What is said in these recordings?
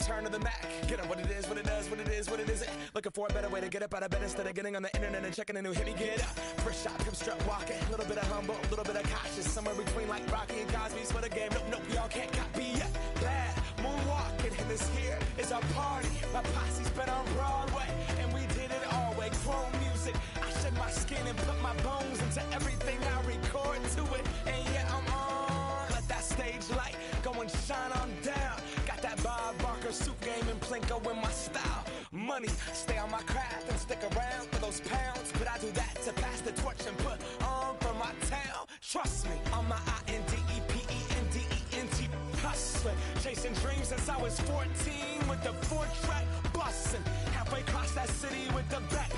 return to the Mac. Get up what it is, what it does, what it is, what it isn't. Looking for a better way to get up out of bed instead of getting on the internet and checking a new hit. Me get up, first shot, come strut walking. A little bit of humble, a little bit of cautious. Somewhere between like Rocky and Cosby's for the game. Nope, nope, y'all can't copy yet. Bad moonwalking, and this here is our party. My posse's been on Broadway, and we did it all way. Chrome music, I shed my skin and put my bones into everything I record to it. And yeah, I'm on. Let that stage light go and shine on down. Got that Bob Barker suit game and Plinko in my style. Money, stay on my craft and stick around for those pounds. But I do that to pass the torch and put on for my town. Trust me, on my INDEPENDENT hustling. Chasing dreams since I was 14 with the 4-track bustin'. Halfway across that city with the back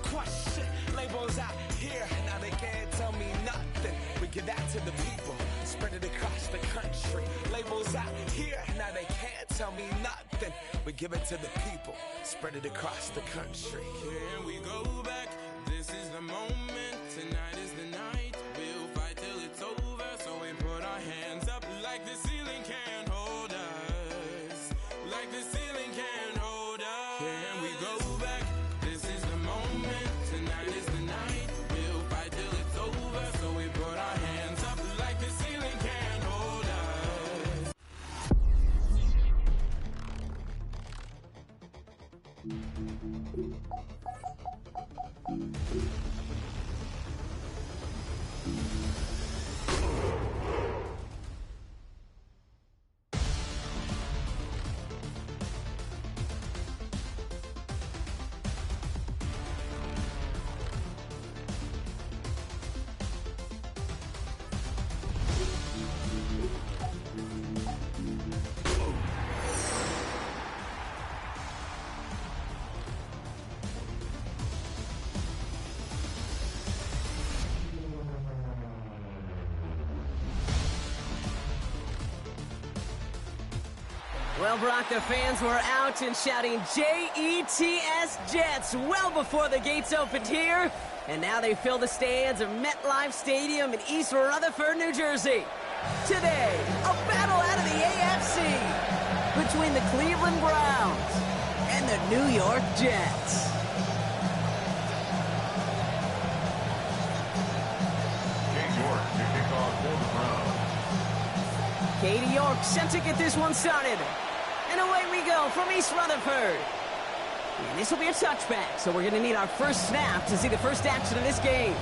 crush shit. Labels out here, now they can't tell me nothing. We give that to the people, spread it across the country. Labels out here, now they can't tell me nothing. We give it to the people, spread it across the country. Can we go back? This is the moment, tonight is the night. We'll fight till it's over, so we put our hands up like the ceiling can't hold us. Like the ceiling can't hold us. Can we go back? This is the moment, tonight is the night. We'll fight till it's over, so we put our hands up like the ceiling can't hold us. Well, Brock, the fans were out and shouting J-E-T-S Jets well before the gates opened here. And now they fill the stands of MetLife Stadium in East Rutherford, New Jersey. Today, a battle out of the AFC between the Cleveland Browns and the New York Jets. Katie York to kick off for the Browns. Katie York set to get this one started. And away we go from East Rutherford. And this will be a touchback, so we're going to need our first snap to see the first action of this game.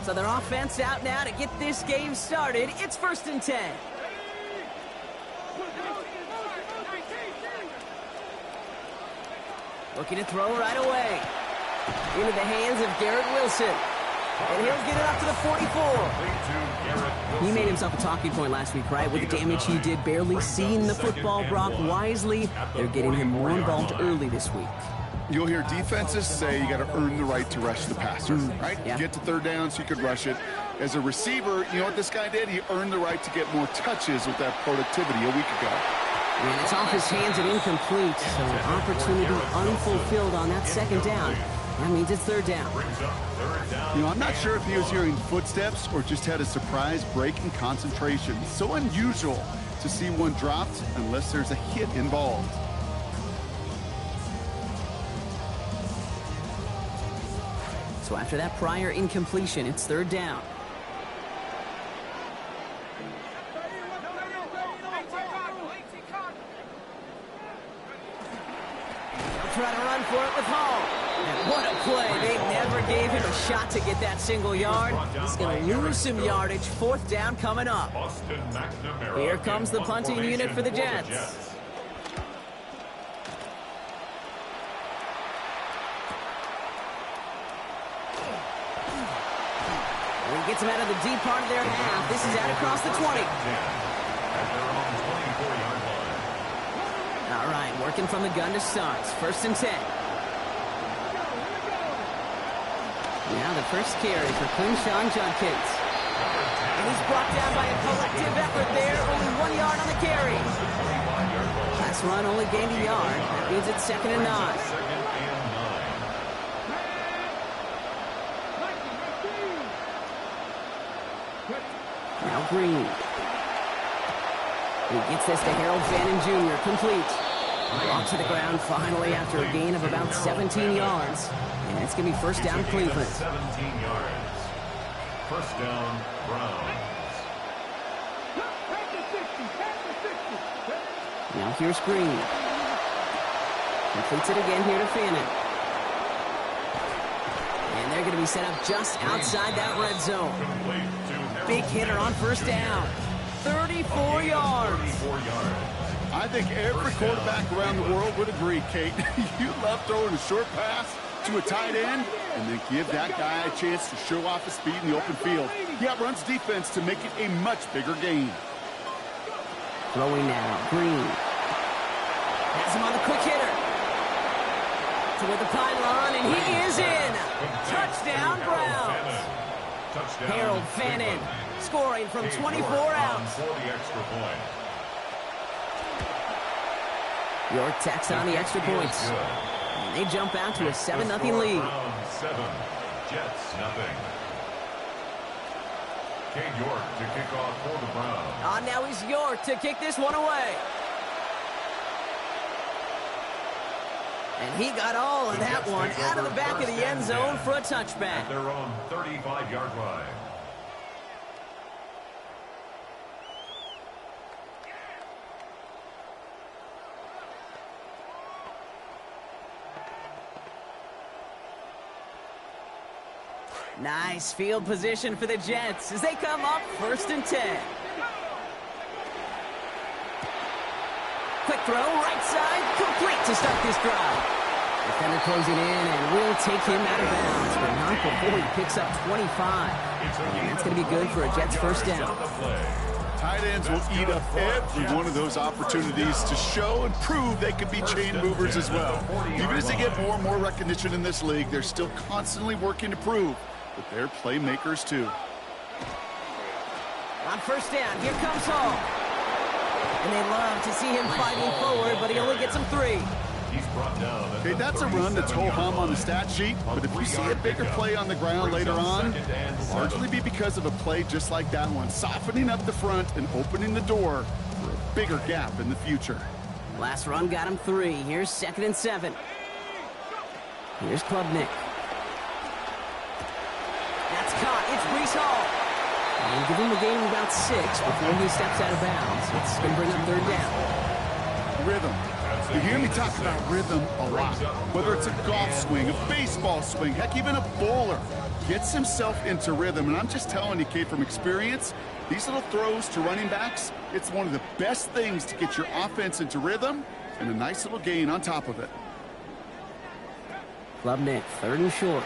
So their offense out now to get this game started. It's 1st and 10. Looking to throw right away. Into the hands of Garrett Wilson. And he'll get it up to the 44. He made himself a talking point last week, right? With the damage he did, barely seeing the football. Brock wisely, they're getting him more involved early this week. You'll hear defenses say you got to earn the right to rush the passer, right? Yeah. Get to 3rd down so you could rush it. As a receiver, you know what this guy did? He earned the right to get more touches with that productivity a week ago. And it's off his hands and incomplete, so opportunity unfulfilled on that 2nd down. That means it's 3rd down. You know, I'm not sure if he was hearing footsteps or just had a surprise break in concentration. So unusual to see one dropped unless there's a hit involved. So after that prior incompletion, it's 3rd down. They'll try to run for it with Hall. And what a play. They never gave him a shot to get that single yard. He's going to lose some yardage. 4th down coming up. Here comes the punting unit for the Jets. Gets him out of the deep part of their half. This is out across the 20. All right, working from the gun to start. 1st and 10. Now the first carry for Quinshon Judkins. And he's brought down by a collective effort there. Only 1 yard on the carry. Last run only gained a yard. That means it's 2nd and 9. Now Green. He gets this to Harold Fannin Jr. Complete. Brought to the ground finally after a gain of about 17 yards. And it's going to be first down Cleveland. 17 yards. First down, Browns. Now here's Green. Completes it again here to Fannin. And they're going to be set up just outside that red zone. Big hitter on first down. 34 yards. I think every quarterback around the world would agree, Kate. You love throwing a short pass to a tight end and then give that guy a chance to show off his speed in the open field. He outruns defense to make it a much bigger gain. Throwing now, Green. Has him on the quick hitter. Toward the pylon, and he is in. Touchdown, Browns. Harold Fannin scoring from 24 out. York tacks on the extra points. And they jump out to a 7-0 lead. 7, Jets nothing. Cade York to kick off for the Browns. Now he's York to kick this one away. And he got all of that one out of the back of the end zone for a touchback. At their own 35-yard line. Nice field position for the Jets as they come up 1st and 10. Quick throw, right side, complete to start this drive. Defender closing in and will take him out of bounds, but not before he picks up 25. And that's going to be good for a Jets first down. Tight ends will eat up every one of those opportunities to show and prove they could be chain movers as well. Even as they get more and more recognition in this league, they're still constantly working to prove that they're playmakers too. On first down, here comes Hall. And they love to see him fighting forward, but he only gets him 3. Okay, that's a run that's ho-hum on the stat sheet, but if you see a bigger play on the ground later on, it'll largely be because of a play just like that one, softening up the front and opening the door for a bigger gap in the future. Last run got him 3. Here's 2nd and 7. Here's Klubnik. That's caught. It's Breece Hall. And give him a gain of about 6 before he steps out of bounds. It's going to bring up 3rd down. Rhythm. You hear me talk about rhythm a lot. Whether it's a golf swing, a baseball swing, heck, even a bowler gets himself into rhythm. And I'm just telling you, Kate, from experience, these little throws to running backs, it's one of the best things to get your offense into rhythm and a nice little gain on top of it. Klubnik, 3rd and short.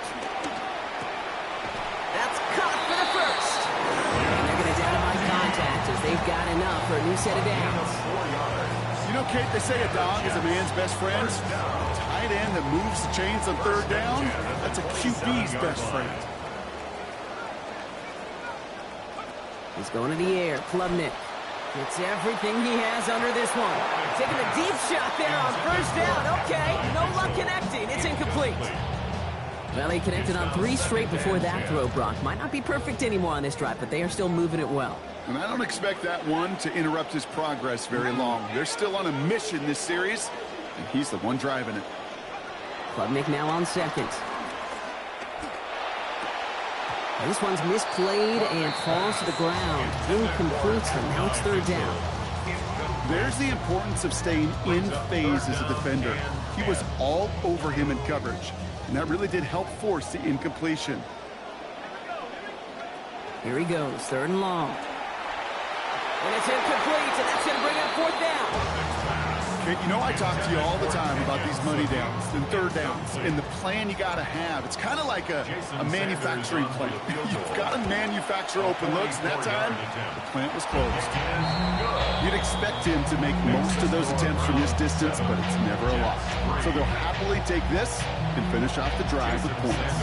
That's caught for the first. And they're going to down him on contact as they've got enough for a new set of downs. You know, Kate, they say a dog is a man's best friend. A tight end that moves the chains on 3rd down, that's a QB's best friend. He's going to the air. Klubnik gets everything he has under this one. Taking a deep shot there on first down. Okay, no luck connecting. It's incomplete. Well, he connected on 3 straight before that throw, Brock. Might not be perfect anymore on this drive, but they are still moving it well. And I don't expect that one to interrupt his progress very long. They're still on a mission this series, and he's the one driving it. Klubnik now on 2nd. This one's misplayed and falls to the ground. Incomplete, and now it's 3rd down. There's the importance of staying in phase as a defender. He was all over him in coverage, and that really did help force the incompletion. Here he goes, 3rd and long. And it's incomplete, and that's going to bring up 4th down. You know, I talk to you all the time about these money downs and third downs and the plan you got to have. It's kind of like a manufacturing plant. You've got to manufacture open looks, and that time, the plant was closed. You'd expect him to make most of those attempts from this distance, but it's never a lot. So they'll happily take this and finish off the drive with points.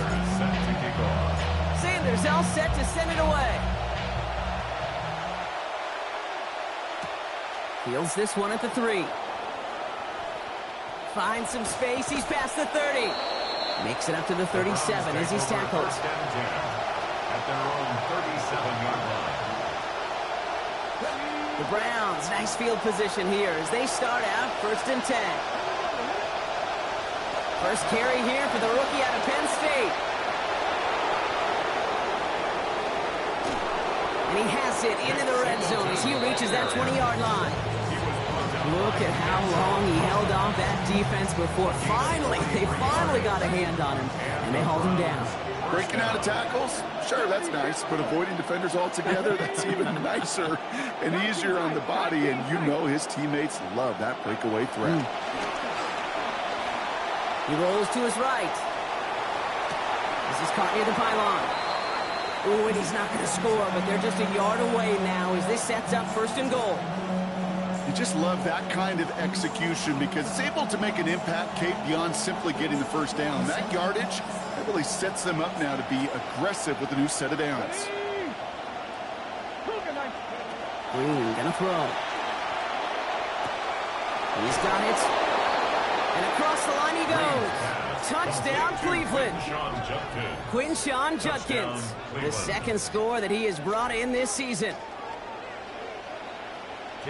Sanders all set to send it away. Fields this one at the 3. Finds some space. He's past the 30. Makes it up to the 37 as he's tackled. At their own 37-yard line. The Browns, nice field position here as they start out 1st and 10. First carry here for the rookie out of Penn State. And he has it into the red zone as he reaches that 20-yard line. Look at how long he held off that defense before they finally got a hand on him, and they hauled him down. Breaking out of tackles? Sure, that's nice, but avoiding defenders altogether, that's even nicer and easier on the body, and you know his teammates love that breakaway threat. He rolls to his right. This is caught near the pylon. Oh, and he's not going to score, but they're just a yard away now as this sets up 1st and goal. You just love that kind of execution because it's able to make an impact, Kate, beyond simply getting the first down. That yardage, that really sets them up now to be aggressive with a new set of downs. Green gonna throw. He's got it. And across the line he goes. Touchdown, Cleveland. Quinshon Judkins. The second score that he has brought in this season.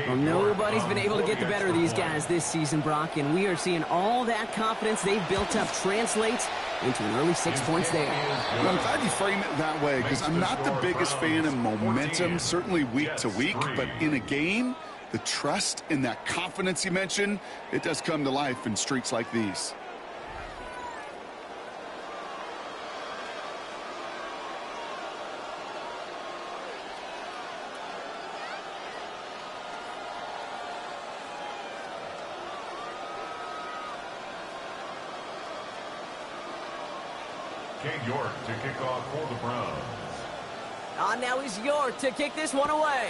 Well, nobody's been able to get the better of these guys this season, Brock, and we are seeing all that confidence they've built up translate into an early 6 points there. Well, I'm glad you frame it that way because I'm not the biggest fan of momentum, certainly week to week, but in a game, the trust and that confidence you mentioned, it does come to life in streaks like these. Cade York to kick off for the Browns. Now is York to kick this one away.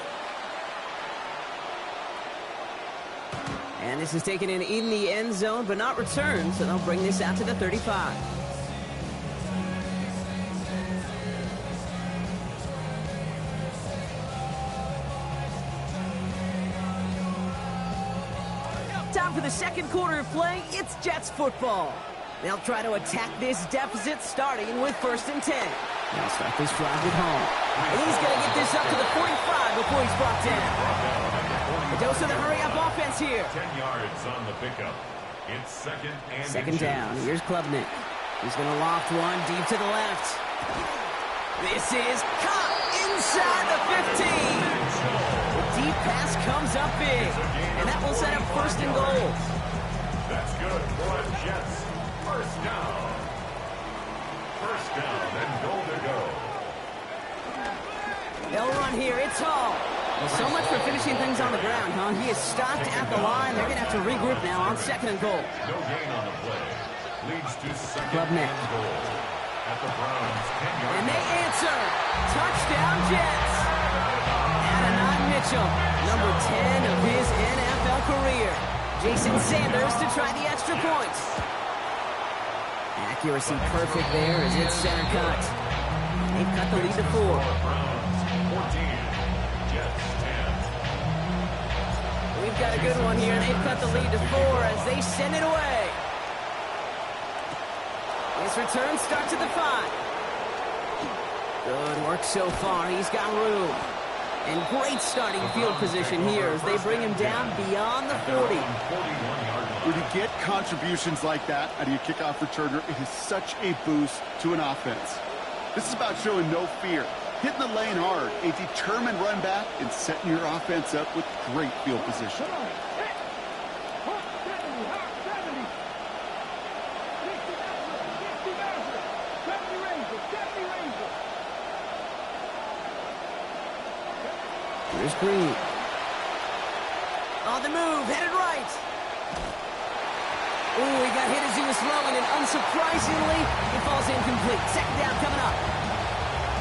And this is taken in the end zone, but not returned, so they'll bring this out to the 35. Time for the second quarter of play. It's Jets football. They'll try to attack this deficit starting with 1st and 10. They'll start this drive at home. And he's going to get this up to the 45 before he's brought down. A dose of the hurry-up offense here. 10 yards on the pickup. It's second down. Here's Klubnik. He's going to loft one deep to the left. This is caught inside the 15. The deep pass comes up big. And that will set up 1st and goal. That's good for the Jets. First down. First down, then goal to go. They'll run here. It's Hall. Well, so much for finishing things on the ground, huh? He is stopped at the line. They're going to have to regroup now on 2nd and goal. No gain on the play. Leads to 2nd Klubnik. and goal. At the Browns' 10-yard And they answer. Touchdown, Jets. Adonai Mitchell, number 10 of his NFL career. Jason Sanders to try the extra points. Accuracy perfect there as it's center cut. They've cut the lead to 4. Browns 14. Jets 10. We've got a good one here. They've cut the lead to 4 as they send it away. His return starts at the 5. Good work so far. He's got room. And great starting field position here as they bring him down beyond the 40. When you get contributions like that out of your kickoff returner, it is such a boost to an offense. This is about showing no fear, hitting the lane hard, a determined run back, and setting your offense up with great field position. Here's Green. On the move, headed right. Ooh, he got hit as he was throwing, and unsurprisingly, it falls incomplete. Second down coming up.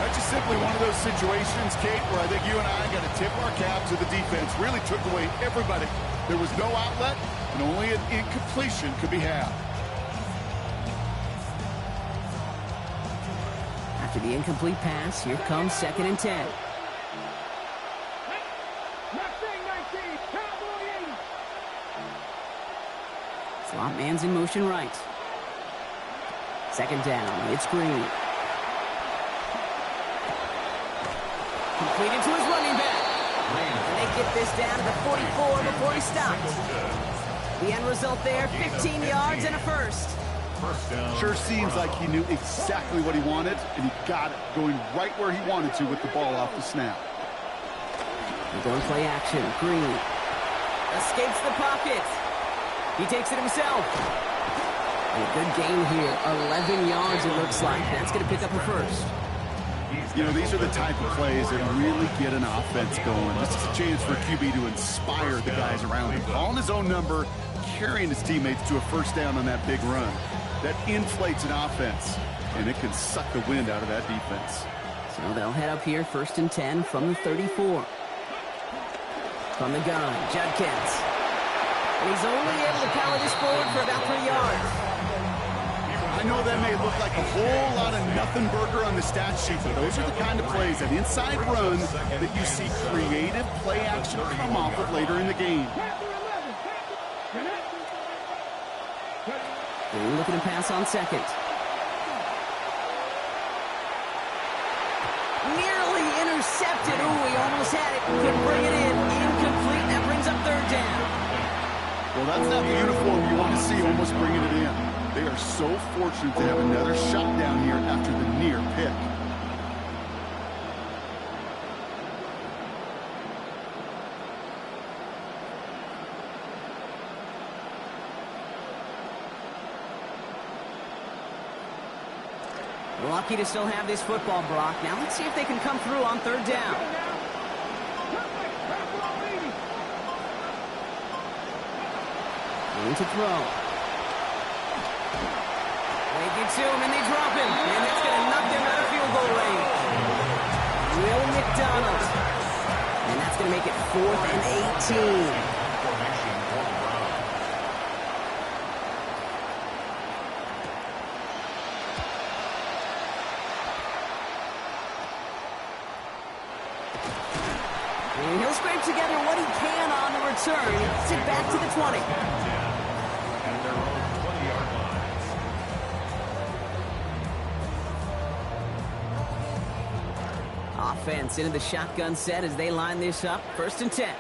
That's just simply one of those situations, Kate, where I think you and I got to tip our cap to the defense. Really took away everybody. There was no outlet, and only an incompletion could be had. After the incomplete pass, here comes 2nd and 10. Slot man's in motion right. 2nd down, it's Green. Completed to his running back. And they get this down to the 44 before he stops. The end result there, 15 yards and a first. Sure seems like he knew exactly what he wanted, and he got it, going right where he wanted to with the ball off the snap. They're going play action. Green escapes the pocket. He takes it himself. And a good gain here. 11 yards, it looks like. That's going to pick up a first. You know, these are the type of plays that really get an offense going. This is a chance for QB to inspire the guys around him. Calling his own number, carrying his teammates to a first down on that big run. That inflates an offense, and it can suck the wind out of that defense. So they'll head up here, 1st and 10 from the 34. From the gun, Judkins. And he's only able to power this forward for about 3 yards. I know that may look like a whole lot of nothing burger on the stat sheet, but those are the kind of plays, an inside run, that you see creative play action come off of later in the game. They're looking to pass on 2nd. Nearly intercepted. Ooh, he almost had it. Couldn't bring it in. Incomplete. That brings up 3rd down. Well, that's not the uniform you want to see almost bringing it in. They are so fortunate to have another shot down here after the near pick. Lucky to still have this football, Brock. Now let's see if they can come through on 3rd down. Going to throw. They get to him and they drop him. And that's going to knock them out of field goal range. Will McDonald. And that's going to make it 4th and 18. And he'll scrape together what he can on the return. He gets it back to the 20. At their own 20-yard lines. Offense into the shotgun set as they line this up. 1st and 10.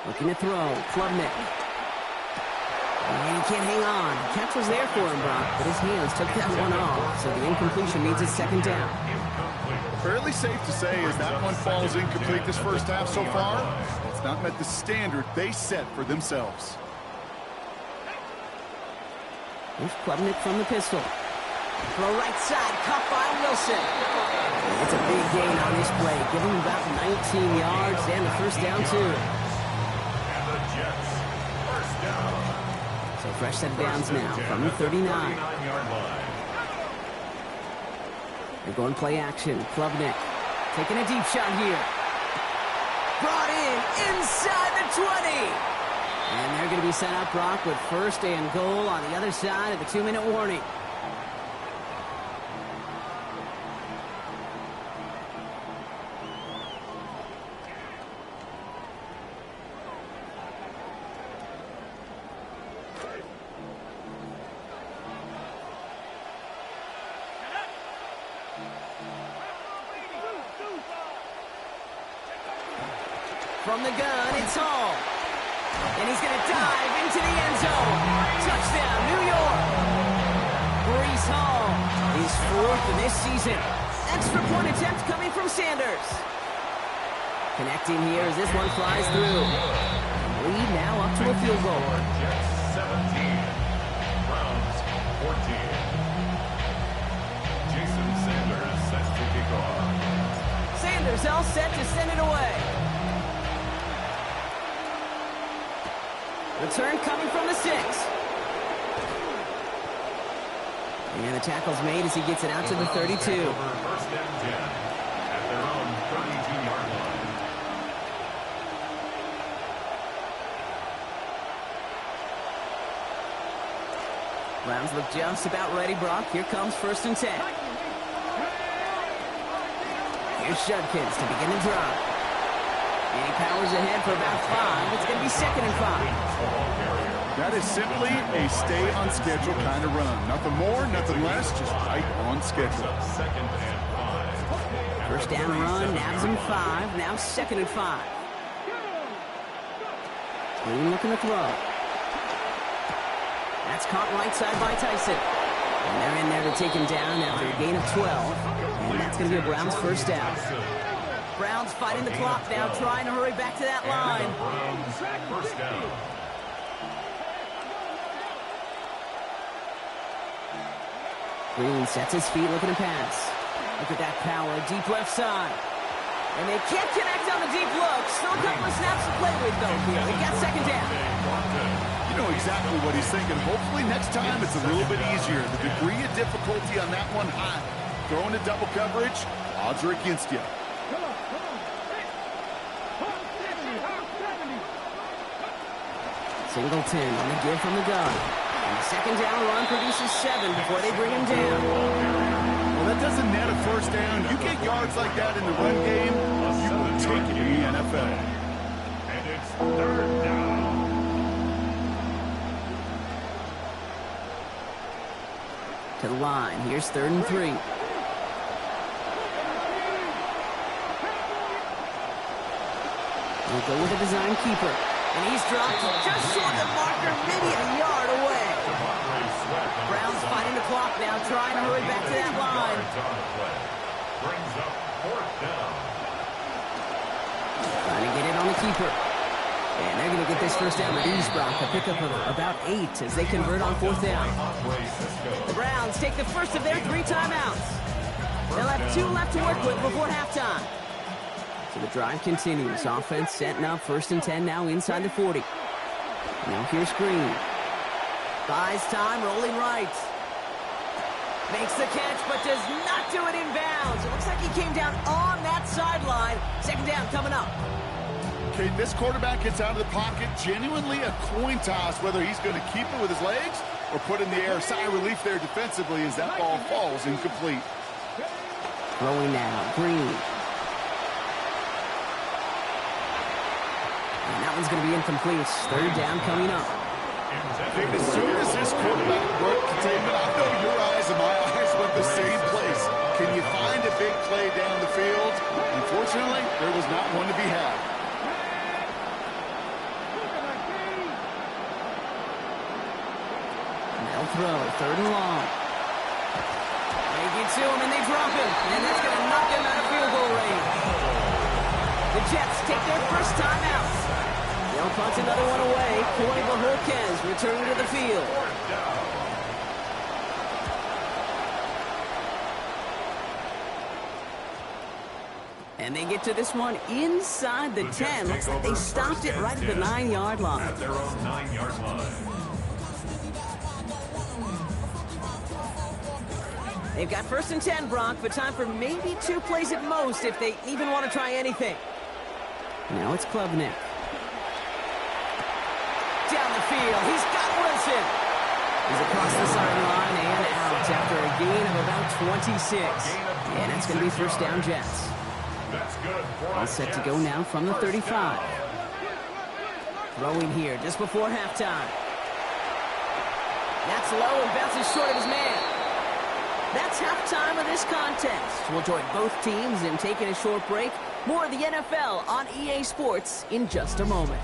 Looking to throw. Klubnik. And he can't hang on. Catch was there for him, Brock, but his hands took that one off. So the incompletion means it's 2nd down. Fairly safe to say as that one falls incomplete this first half so far, it's not met the standard they set for themselves. Here's Klubnik from the pistol. Throw right side, caught by Wilson. And it's a big gain on this play. Give him about 19 yards and the first down, too. And the Jets, first down. So fresh set of downs now from the 39. 39-yard line. They're going play action. Klubnik taking a deep shot here. Brought in inside the 20. And they're going to be set up, Brock, with 1st and goal on the other side of the 2-minute warning. From the gun, it's Hall. And he's going to dive into the end zone. Touchdown, New York. Breece Hall is 4th in this season. Extra point attempt coming from Sanders. Connecting here as this one flies through. Lead now up to a field goal. Jets 17, Browns 14. Jason Sanders set to kick off. Sanders all set to send it away. Return coming from the 6. And the tackle's made as he gets it out to the 32. First and 10 at their own 32-yard line. Browns look just about ready, Brock. Here comes 1st and 10. Here's Judkins to begin the drive. And he powers ahead for about 5. It's going to be 2nd and 5. That is simply a stay on schedule kind of run. Nothing more, nothing less, just right on schedule. Second and 5. First down run, nabs him 5. Now 2nd and 5. Green looking to throw. That's caught right side by Tyson. And they're in there to take him down after a gain of 12. And that's going to be a Browns first down. Browns fighting the clock now, trying to hurry back to that line. Browns first down. Green sets his feet, looking to pass. Look at that power, deep left side. And they can't connect on the deep look. Still a couple of snaps to play with, though. They got 2nd down. You know exactly what he's thinking. Hopefully next time it's a little bit easier. The degree of difficulty on that one high. Throwing to double coverage, odds are against you. Singleton on the give from the gun. And the 2nd down run produces 7 before they bring him down. Well, that doesn't net a first down. You get yards like that in the run game, you will take it in the NFL. And it's 3rd down. To the line. Here's 3rd and 3. We'll go with a design keeper. And he's dropped just short of the marker, maybe a yard away. Browns fighting the clock now, trying to hurry back to that line. Brings up 4th down. Trying to get it on the keeper. And they're going to get this first down with ease, Brock. A pickup of about 8 as they convert on 4th down. The Browns take the first of their 3 timeouts. They'll have 2 left to work with before halftime. So the drive continues. Offense setting up 1st and 10 now inside the 40. Now here's Green. Buys time, rolling right. Makes the catch, but does not do it in bounds. It looks like he came down on that sideline. 2nd down coming up. Okay, this quarterback gets out of the pocket. Genuinely a coin toss whether he's going to keep it with his legs or put in the air. Sigh of relief there defensively as that ball falls incomplete. Throwing now, Green. And that one's going to be incomplete. 3rd down coming up. Okay, as soon as this quarterback broke containment, I know your eyes and my eyes went the same place. Can you find a big play down the field? Unfortunately, there was not one to be had. They'll throw, 3rd and long. They get to him and they drop him. And that's going to knock him out of field goal range. The Jets take their first time out. They'll punt another one away. Corey Bojorquez returning to the field. And they get to this one inside the 10. Looks like they stopped it right at the 9-yard line. At their own 9-yard line. They've got 1st and 10, Brock, but time for maybe 2 plays at most if they even want to try anything. Now it's Klubnik. Down the field, he's got Wilson. He's across the sideline and out after a gain of about 26. And it's going to be 1st down Jets. That's good. All set to go now from the 35. Throwing here just before halftime. That's low and bounces short of his man. That's halftime of this contest. We'll join both teams in taking a short break. More of the NFL on EA Sports in just a moment.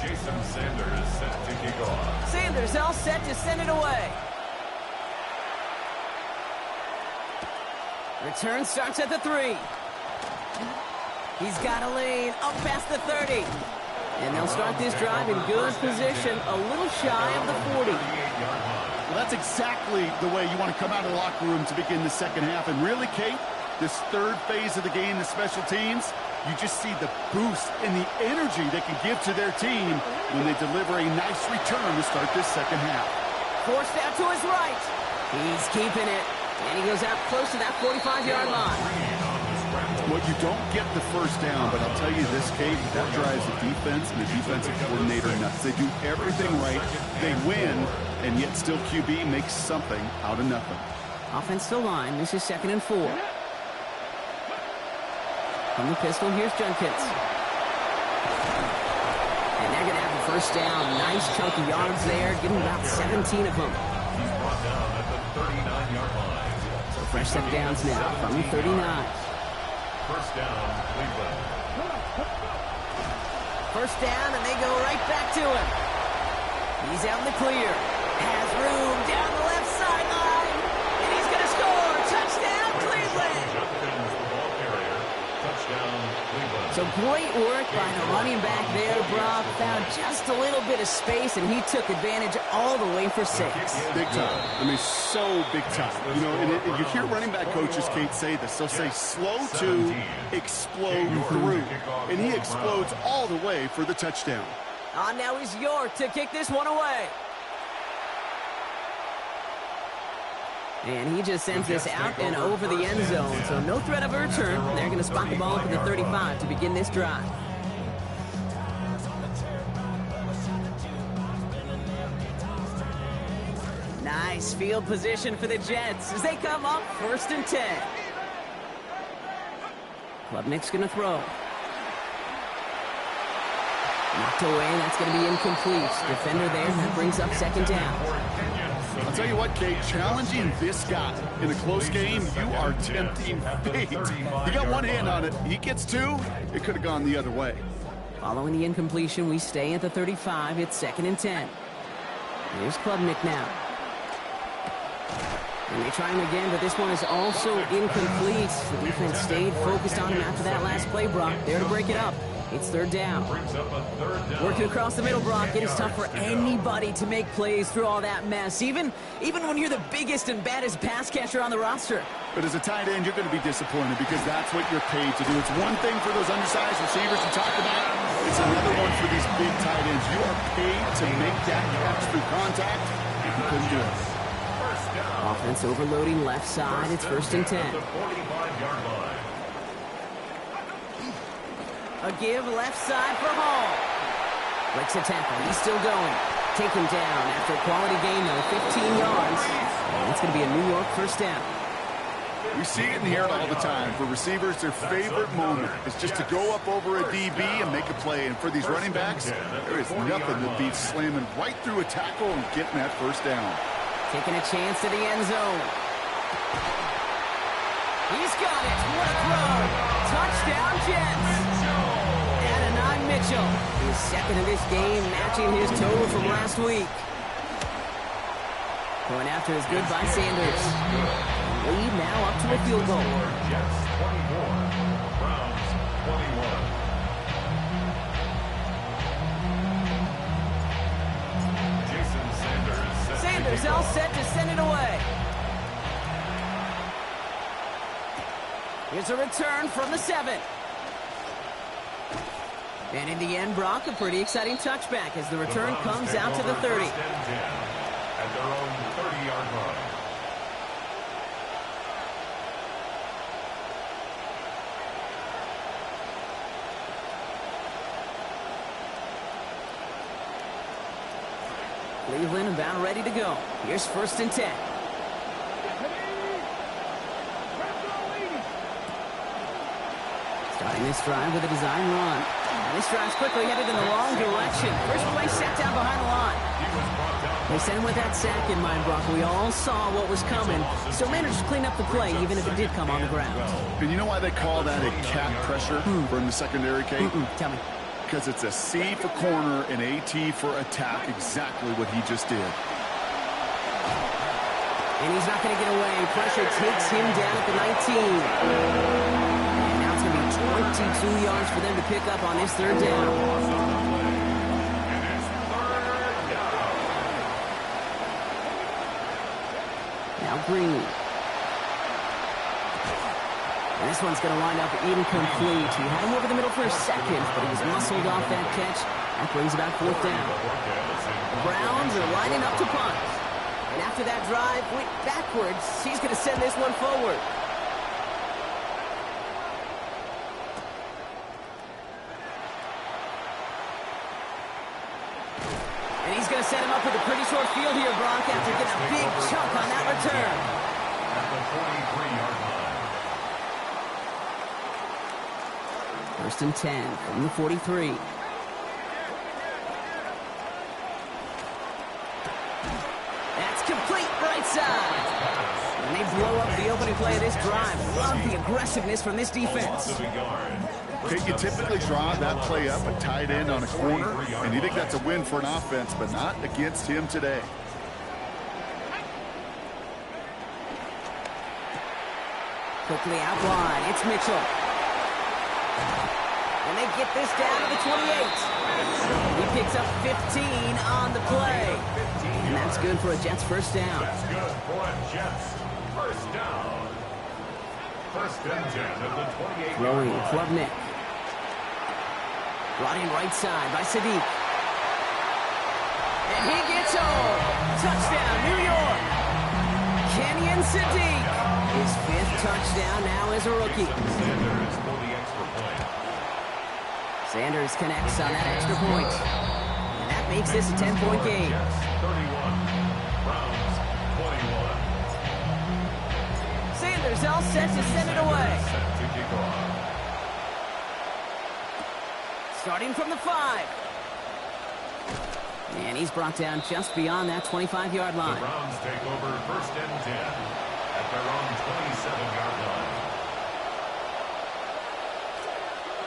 Jason Sanders set to kick off. Sanders all set to send it away. Return starts at the 3. He's got a lane up past the 30. And they'll start this drive in good position, a little shy of the 40. Well, that's exactly the way you want to come out of the locker room to begin the second half. And really, Kate, this third phase of the game, the special teams, you just see the boost and the energy they can give to their team when they deliver a nice return to start this second half. Forced out to his right. He's keeping it. And he goes out close to that 45-yard line. Well, you don't get the first down, but I'll tell you this, Kate, that drives the defense and the defensive coordinator nuts. They do everything right. They win, and yet still QB makes something out of nothing. Offensive line. This is 2nd and 4. From the pistol, here's Junkins. And they're going to have the first down. Nice chunk of yards there. Give him about 17 of them. He's brought down at the 39-yard line. So fresh set downs now from the 39. First down, Cleveland. First down, and they go right back to him. He's out in the clear. Has room down the left sideline. And he's going to score. Touchdown, Cleveland. Junkins, the ball carrier. Touchdown, Cleveland. So great work by the running back there, Brock. Found just a little bit of space, and he took advantage all the way for 6. Big time. I mean, so big time. You know, and you hear running back coaches, Kate, say this. They'll say slow to explode through. And he explodes all the way for the touchdown. Now is York to kick this one away. And he just sends this out and over the end zone. So no threat of a return. They're going to spot the ball up at the 35 to begin this drive. Nice field position for the Jets as they come up 1st and 10. Klubnik's going to throw. Knocked away. That's going to be incomplete. Defender there. That brings up 2nd down. I'll tell you what, Kate, challenging this guy in a close game, you are tempting fate. He got one hand on it. He gets 2. It could have gone the other way. Following the incompletion, we stay at the 35. It's 2nd and 10. Here's Klubnik now. And they try him again, but this one is also incomplete. The defense stayed focused on him after that last play, Brock. There to break it up. It's 3rd down. Working across the middle, Brock. It is tough for anybody to make plays through all that mess, even when you're the biggest and baddest pass catcher on the roster. But as a tight end, you're going to be disappointed because that's what you're paid to do. It's one thing for those undersized receivers you talked about. It's another one for these big tight ends. You are paid to make that catch through contact. You couldn't do it. Offense overloading left side. It's 1st and 10. A give left side for Hall. Breaks a tackle. He's still going. Taken down after a quality gain, though. 15 yards. And it's going to be a New York first down. We see it and hear it all the time. For receivers, their favorite moment is just to go up over a DB and make a play. And for these running backs, there is nothing that beats slamming right through a tackle and getting that first down. Taking a chance to the end zone. He's got it. What a throw. Touchdown, Jets. Adonai Mitchell, his 2nd of this game, matching his total from last week. Going after is good by Sanders. Lead now up to a field goal. Jets 24, Browns 21. Jason Sanders. Sanders all set to send it away. Here's a return from the 7. And in the end, Brock, a pretty exciting touchback as the return comes out to the 30. At their own 30-yard line. Cleveland about ready to go. Here's 1st and 10. Starting this drive with a design run. And this drive's quickly headed in the wrong direction. First play sat down behind the line. They sent him with that sack in mind, Brock. We all saw what was coming. Still managed to clean up the play, even if it did come on the ground. And you know why they call that a cat pressure from the secondary, Kate? Tell me. Because it's a C for corner and AT for attack, exactly what he just did. And he's not going to get away. Pressure takes him down at the 19. And now it's going to be 22 yards for them to pick up on this 3rd down. Green. And this one's going to wind up incomplete. He had him over the middle for a second, but he was muscled off that catch. That brings about 4th down. The Browns are lining up to punt. And after that drive went backwards, he's going to send this one forward. And he's going to set him up with a pretty short field here, Brock, after getting a big chunk on that return. At the 43-yard line. 1st and 10 from the 43. That's complete right side. And they blow up the opening play of this drive. Love the aggressiveness from this defense. Okay, you typically draw that play up a tight end on a corner, and you think that's a win for an offense, but not against him today. Quickly out wide. It's Mitchell. And they get this down to the 28. He picks up 15 on the play. And that's good for a Jets 1st down. That's good for a Jets 1st down. 1st and 10 at the 28. Throwing Klubnik. Brought in right side by Sadiq. And he gets home. Touchdown, New York. Kenyon Sadiq. His 5th touchdown now as a rookie. Sanders for the extra point. Sanders connects on that extra point. And that makes this a 10-point game. Jets 31. Browns 21. Sanders all set to send it away. Set to kick off. Starting from the 5. And he's brought down just beyond that 25-yard The line. Browns take over 1st and 10 at their own 27-yard line.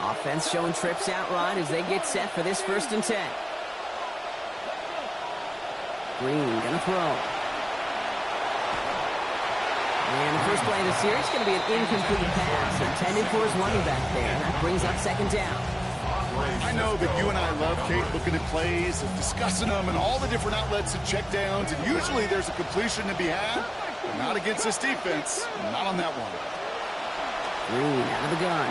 Offense showing trips out right as they get set for this 1st and 10. Green gonna throw. And the first play of the series is going to be an incomplete pass intended for his running back there. That brings up 2nd down. I know that you and I love, Kate, looking at plays and discussing them and all the different outlets and checkdowns, and usually there's a completion to be had, but not against this defense, not on that one. Green out of the gun.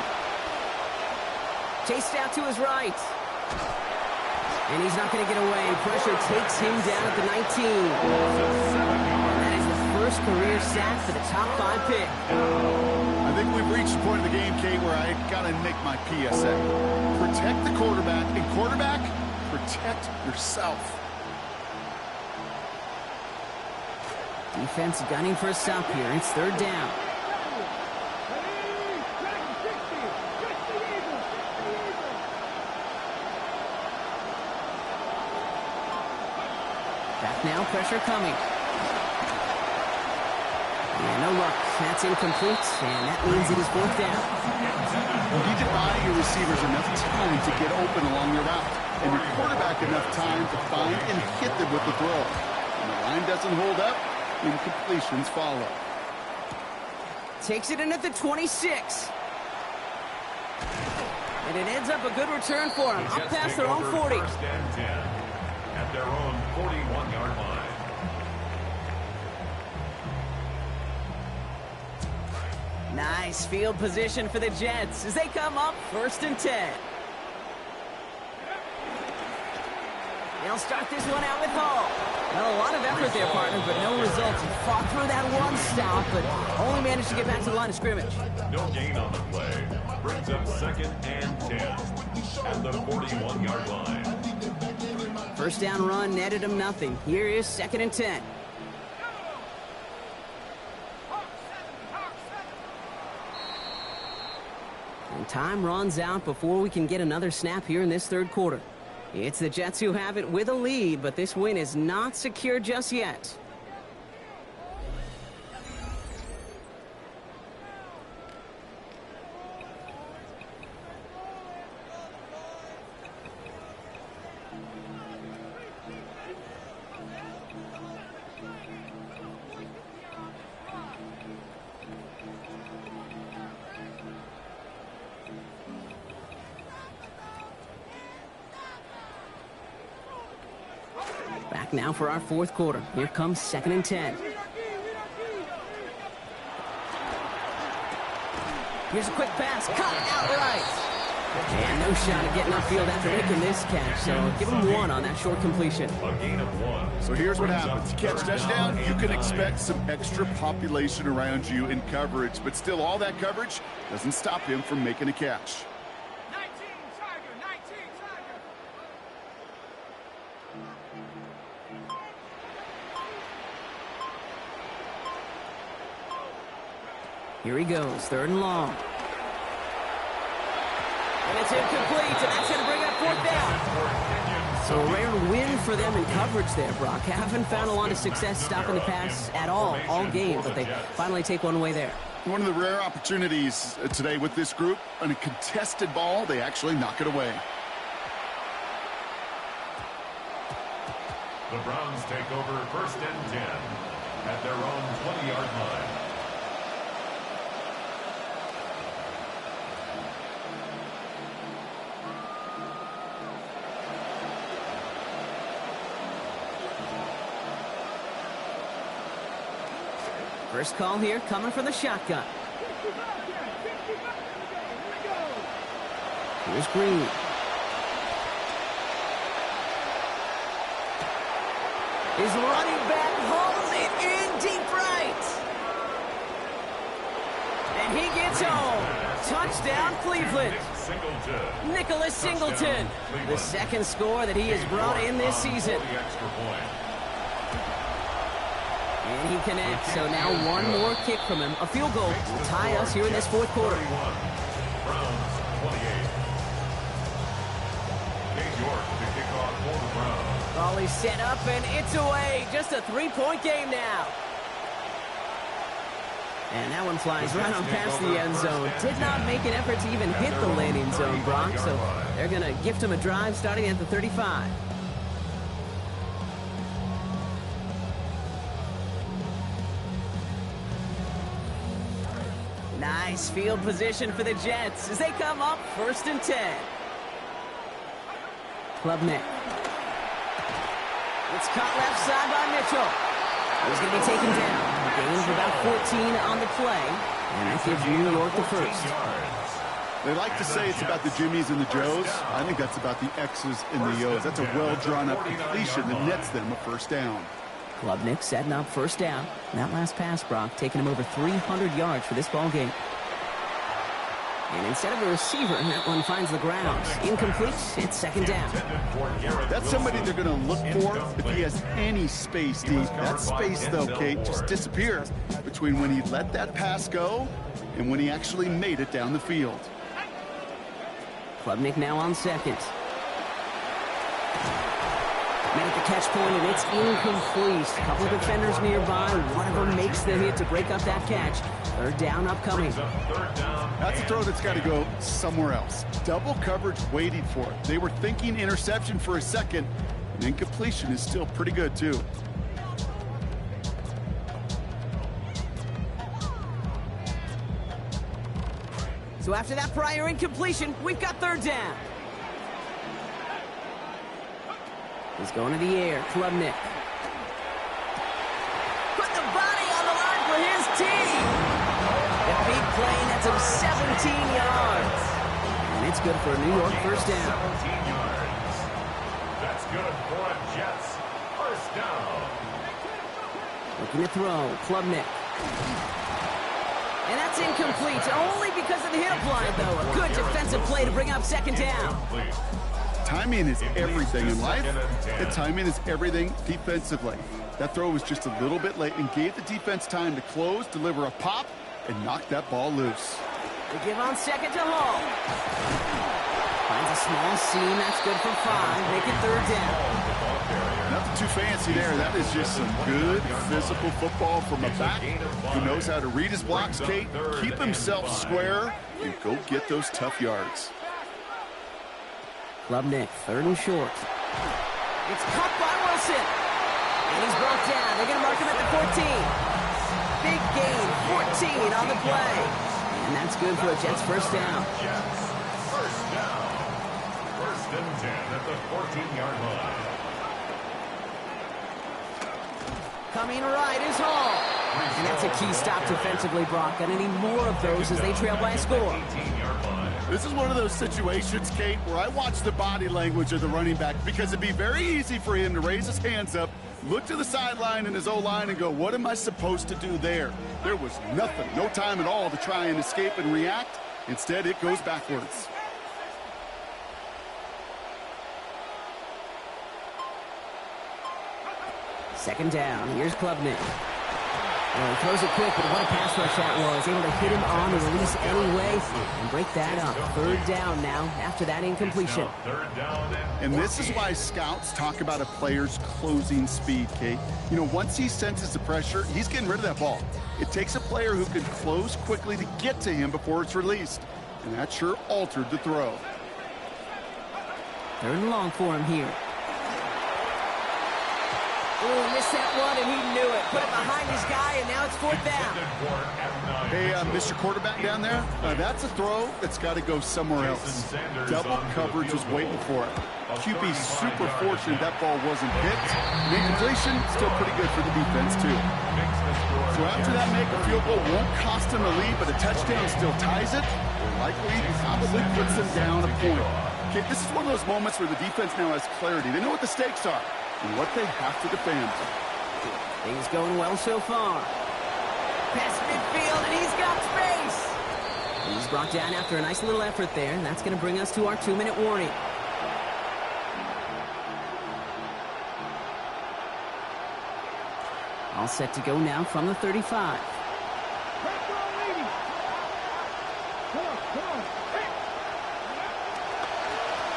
Chased out to his right. And he's not going to get away. Pressure takes him down at the 19. That is the first career sack for the top 5 pick. I think we've reached the point of the game, Kate, where I got to make my PSA. Protect the quarterback, and quarterback, protect yourself. Defense gunning for a stop here. It's 3rd down. Back now, pressure coming. And no luck. That's incomplete, and that means it is 4th down. You need to buy your receivers enough time to get open along your route, and your quarterback enough time to find and hit them with the throw. When the line doesn't hold up, incompletions follow. Takes it in at the 26. And it ends up a good return for him. Up past their own 40. 1st and 10 at their own 41-yard line. Nice field position for the Jets as they come up 1st and 10. They'll start this one out with Hall. Well, a lot of effort there, partner, but no results. He fought through that one stop, but only managed to get back to the line of scrimmage. No gain on the play. Brings up 2nd and 10 at the 41-yard line. 1st down run netted him nothing. Here is 2nd and 10. And time runs out before we can get another snap here in this 3rd quarter. It's the Jets who have it with a lead, but this win is not secure just yet. Back now for our 4th quarter. Here comes 2nd and 10. Here's a quick pass, caught outright. And no shot at getting upfield after making this catch, so give him 1 on that short completion. A gain of 1. So here's what happens. You catch touchdown, you can expect some extra population around you in coverage, but still all that coverage doesn't stop him from making a catch. 19 Tiger. Here he goes, 3rd and long. And it's incomplete, and that's going to bring up 4th down. So a rare win for them in coverage there, Brock. Haven't found a lot of success stopping the pass at all game, but they finally take one away there. One of the rare opportunities today with this group, on a contested ball, they actually knock it away. The Browns take over 1st and 10 at their own 20-yard line. First call here, coming from the shotgun. Here's Green. His running back hauls it in deep right. And he gets home. Touchdown, Cleveland. Nicholas Singleton. The 2nd score that he has brought in this season. And he connects, so now 1 more kick from him. A field goal will tie us here in this 4th quarter. Browns 28. Dave York to kick off for the Browns. Ball is set up, and it's away. Just a 3-point game now. And that one flies right on past the end zone. Did not make an effort to even hit the landing zone, Brock. So they're going to gift him a drive starting at the 35. Nice field position for the Jets as they come up 1st and 10. Klubnik. It's caught left side by Mitchell. He's going to be taken down. Gain of about 14 on the play. And that gives New York the 1st. They like to say it's about the Jimmies and the Joes. I think that's about the X's and the O's. That's a well-drawn-up completion that nets them a 1st down. Klubnik setting up 1st down. That last pass, Brock, taking him over 300 yards for this ball game. And instead of a receiver, that one finds the ground. Incomplete, it's 2nd down. That's somebody they're going to look for if he has any space deep. That space, though, Kate, just disappeared between when he let that pass go and when he actually made it down the field. Klubnik now on 2nd. Made at the catch point, and it's incomplete. A couple of defenders nearby. One of them makes the hit to break up that catch. 3rd down upcoming. That's a throw that's got to go somewhere else. Double coverage waiting for it. They were thinking interception for a second, and incompletion is still pretty good, too. So after that prior incompletion, we've got 3rd down. He's going to the air. Klubnik. Put the body on the line for his team. A big play, that's him 17 yards. And it's good for a New York 1st down. 17 yards. That's good for a Jets 1st down. Looking to throw. Klubnik. And that's incomplete, only because of the hit applied, though. A good defensive play to bring up 2nd down. Timing is everything in life, and timing is everything defensively. That throw was just a little bit late and gave the defense time to close, deliver a pop, and knock that ball loose. They give on 2nd to Hall. Finds a small seam, that's good for 5. Make it 3rd down. Nothing too fancy there. That is just some good physical football from a back who knows how to read his blocks, Kate, keep himself square, and go get those tough yards. Klubnik, 3rd and short. It's caught by Wilson. And he's brought down. They're going to mark him at the 14. Big gain, 14 on the play. And that's good for a Jets 1st down. Jets 1st down. 1st and 10 at the 14-yard line. Coming right is Hall. And that's a key stop defensively, Brock. Gonna need more of those as they trail by a score. This is one of those situations, Kate, where I watch the body language of the running back because it'd be very easy for him to raise his hands up, look to the sideline in his O-line and go, what am I supposed to do there? There was nothing, no time at all to try and escape and react. Instead, it goes backwards. Second down. Here's Klubnik. He throws it quick, but what a pass rush that was. Able to hit him on the release anyway and break that up. Third down now after that incompletion. And this is why scouts talk about a player's closing speed, Kate. You know, once he senses the pressure, he's getting rid of that ball. It takes a player who can close quickly to get to him before it's released. And that sure altered the throw. Third and long for him here. Oh, missed that one, and he knew it. Put it behind his guy, and now it's fourth down. Hey, Mr. Quarterback down there, that's a throw that's got to go somewhere else. Double coverage was waiting for it. QB's super fortunate that ball wasn't hit. The incompletion, still pretty good for the defense, too. So after that make, a field goal won't cost him a lead, but a touchdown still ties it. Likely, probably puts them down a point. Okay, this is one of those moments where the defense now has clarity. They know what the stakes are and what they have to defend. Things going well so far. Past midfield, and he's got space. He's brought down after a nice little effort there, and that's going to bring us to our 2-minute warning. All set to go now from the 35.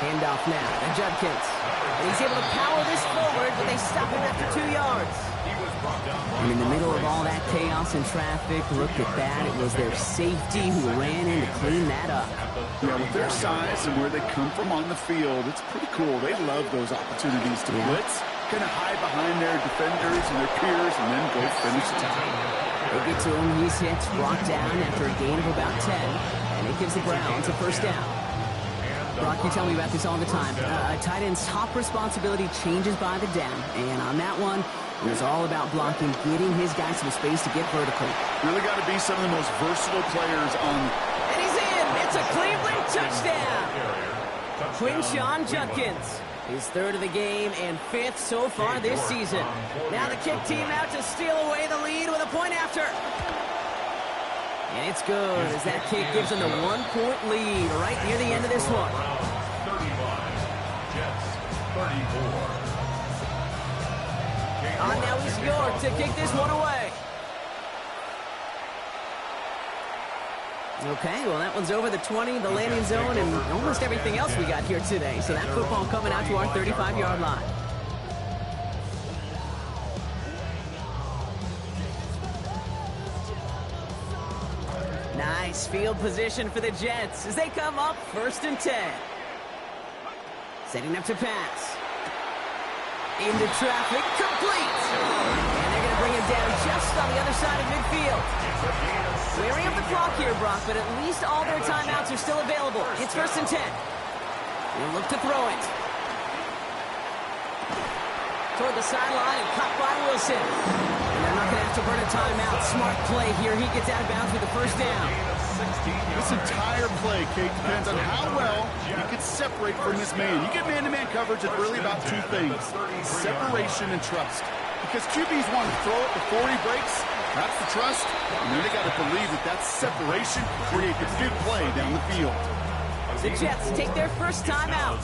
Handoff now to Judkins. And he's able to power this forward, but they stop him after 2 yards. And in the middle of all that chaos and traffic, look at that. It was their safety who ran in to clean that up. Yeah, with their size and where they come from on the field, it's pretty cool. They love those opportunities to blitz, kind of hide behind their defenders and their peers, and then go finish the time. They get to him, he's hit, brought down after a gain of about 10, and it gives the Browns a first down. Brock, you tell me about this all the time. A tight end's top responsibility changes by the down, and on that one, it was all about blocking, getting his guys some space to get vertical. Really got to be some of the most versatile players on. And he's in! It's a Cleveland touchdown! Quinshon Judkins, his third of the game and fifth so far this season. Now the kick team out to steal away the lead with a point after. And it's good as that kick gives them the 1-point lead right near the end of this one. 35, Jets 34. On now is York to kick this one away. Okay, well that one's over the 20, the landing zone, and almost everything else we got here today. So that football coming out to our 35-yard line. Nice field position for the Jets as they come up 1st and 10. Setting up to pass. Into traffic, complete! And they're going to bring him down just on the other side of midfield. Wearing up the clock here, Brock, but at least all their timeouts are still available. It's 1st and 10. They'll look to throw it. Toward the sideline and caught by Wilson. And they're not going to have to burn a timeout. Smart play here. He gets out of bounds with the first down. This entire play, Kate, depends on how well you can separate from this man. You get man-to-man coverage, it's really about two things: separation and trust. Because QBs want to throw it before he breaks. That's the trust. And then they got to believe that that separation creates a big play down the field. The Jets take their first timeout.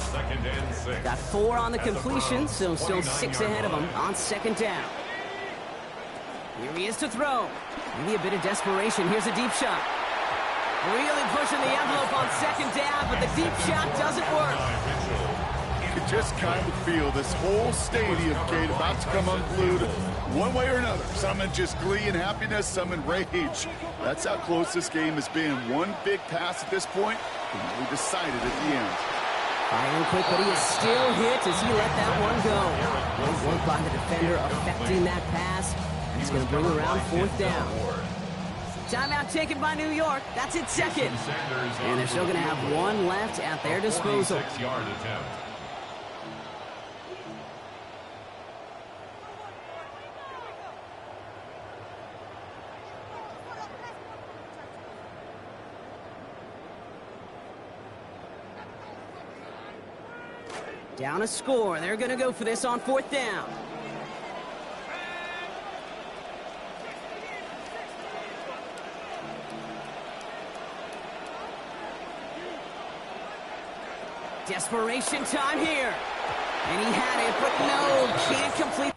Got 4 on the completion, so still 6 ahead of them on 2nd down. Here he is to throw. Maybe a bit of desperation. Here's a deep shot. Really pushing the envelope on 2nd down, but the deep shot doesn't work. You can just kind of feel this whole stadium, Kate, about to come unglued one way or another. Some in just glee and happiness, some in rage. That's how close this game has been. One big pass at this point, and we decided at the end. Firing quick, but he is still hit as he let that one go. Nice work by the defender affecting that pass. He's going to bring around 4th down. Timeout taken by New York. That's its 2nd. And they're still going to have 1 left at their disposal. 46-yard attempt. Down a score. They're going to go for this on 4th down. Desperation time here. And he had it, but no, can't complete.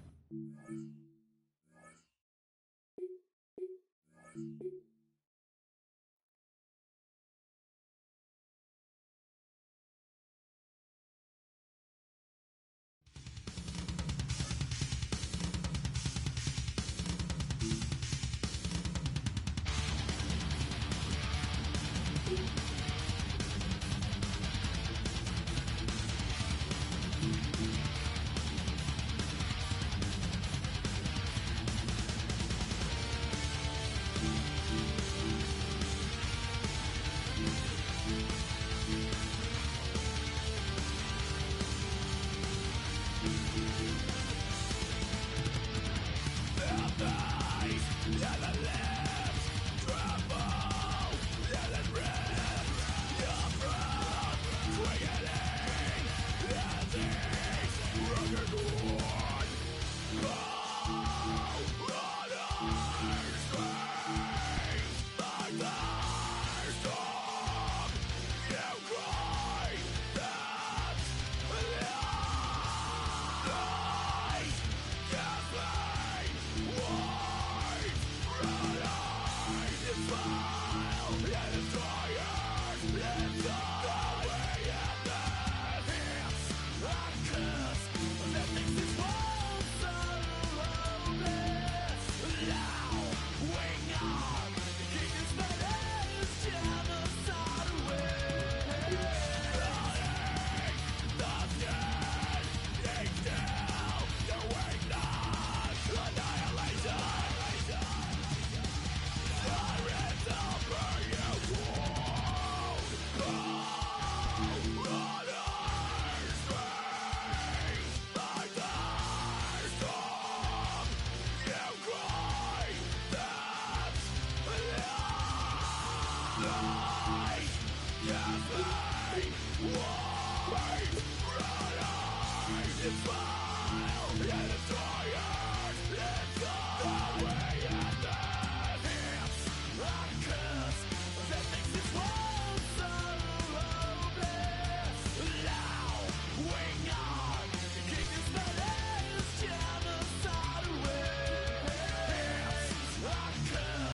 It's